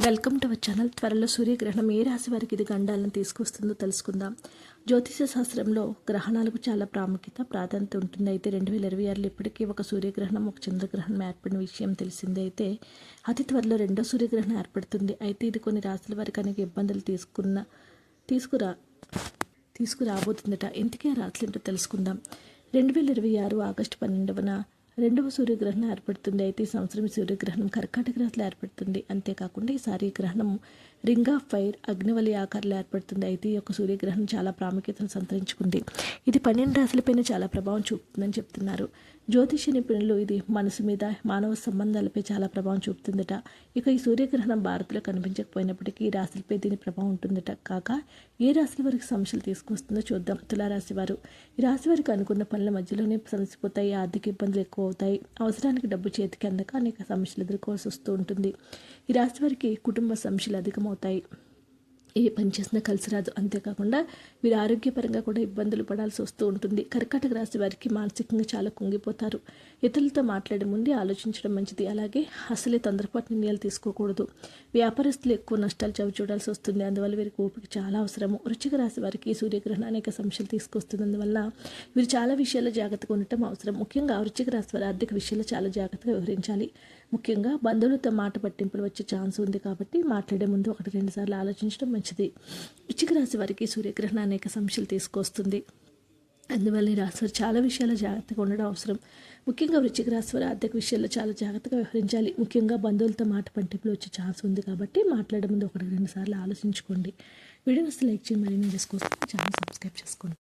Welcome to our channel. త్వరలో సూర్యగ్రహణం ఏ రాశి వారికి ఇది గండాలను తీసుకొస్తుందో తెలుసుకుందాం. జ్యోతిష శాస్త్రంలో గ్రహణాలకు చాలా ప్రాధాన్యత ఉంటుంది. అయితే 2026లో ఇప్పటికీ ఒక సూర్యగ్రహణం, ఒక చంద్రగ్రహణం ఏర్పడిన విషయం తెలిసిందే. అయితే అతి త్వరలో రెండో సూర్యగ్రహణం ఏర్పడుతుంది. అయితే ఇది కొన్ని రాశుల వారికి అనేక ఇబ్బందులు తీసుకురాబోతుందట. ఇంతకీ ఆ రాశులు ఏంటో తెలుసుకుందాం. 2026 ఆగస్టు 12న రెండవ సూర్యగ్రహణం ఏర్పడుతుంది. అయితే ఈ సంవత్సరం సూర్యగ్రహణం కర్కాటక రాశిలో ఏర్పడుతుంది. అంతేకాకుండా ఈసారి గ్రహణం రింగ్ ఆఫ్ ఫైర్ అగ్నివలి ఆకారంలో ఏర్పడుతుంది. అయితే ఈ యొక్క సూర్యగ్రహణం చాలా ప్రాముఖ్యతను సంతరించుకుంది. ఇది 12 రాశులపైన చాలా ప్రభావం చూపుతుందని చెప్తున్నారు జ్యోతిష నిపుణులు. ఇది మనసు మీద, మానవ సంబంధాలపై చాలా ప్రభావం చూపుతుందట. ఇక ఈ సూర్యగ్రహణం భారత్లో కనిపించకపోయినప్పటికీ ఈ రాశులపై దీని ప్రభావం ఉంటుందట. కాక ఏ రాశుల వారికి సమస్యలు తీసుకొస్తుందో చూద్దాం. తులారాశి వారు. ఈ రాశి వారికి అనుకున్న పనుల మధ్యలోనే సమసిపోతాయి. ఆర్థిక ఇబ్బందులు ఎక్కువ అవుతాయి. అవసరానికి డబ్బు చేతికి అందక అనేక సమస్యలు ఎదుర్కోవాల్సి వస్తూ ఉంటుంది. ఈ రాశి వారికి కుటుంబ సమస్యలు అధికమవుతాయి. ఏ పని చేసినా కలిసి రాదు. అంతేకాకుండా వీరు ఆరోగ్యపరంగా కూడా ఇబ్బందులు పడాల్సి వస్తూ ఉంటుంది. కర్కాటక రాశి వారికి మానసికంగా చాలా కుంగిపోతారు. ఇతరులతో మాట్లాడే ముందే ఆలోచించడం మంచిది. అలాగే అసలే తొందరపాటు నిర్ణయాలు తీసుకోకూడదు. వ్యాపారస్తులు ఎక్కువ నష్టాలు చవిచూడాల్సి వస్తుంది. అందువల్ల వీరికి ఓపిక చాలా అవసరము. వృశ్చిక రాశి వారికి సూర్యగ్రహణం అనేక సమస్యలు తీసుకొస్తుంది. అందువల్ల వీరు చాలా విషయాల్లో జాగ్రత్తగా ఉండటం అవసరం. ముఖ్యంగా వృశ్చిక రాశి వారి ఆర్థిక విషయాల్లో చాలా జాగ్రత్తగా వ్యవహరించాలి. ముఖ్యంగా బంధువులతో మాట పట్టింపులు వచ్చే ఛాన్స్ ఉంది. కాబట్టి మాట్లాడే ముందు 1-2 సార్లు ఆలోచించడం మంచిది. వృశ్చిక రాశి వారికి సూర్యగ్రహణం అనేక సమస్యలు తీసుకొస్తుంది. అందువల్ల ఈ రాశి వారు చాలా విషయాల్లో జాగ్రత్తగా ఉండడం అవసరం. ముఖ్యంగా వృశ్చిక రాశి వారి ఆర్థిక విషయాల్లో చాలా జాగ్రత్తగా వ్యవహరించాలి. ముఖ్యంగా బంధువులతో మాట పట్టింపులు వచ్చే ఛాన్స్ ఉంది. కాబట్టి మాట్లాడే ముందు 1-2 సార్లు ఆలోచించుకోండి. వీడియోని లైక్ చేయండి. మరిన్ని వీడియోస్ కోసం ఛానల్ సబ్స్క్రైబ్ చేసుకోండి.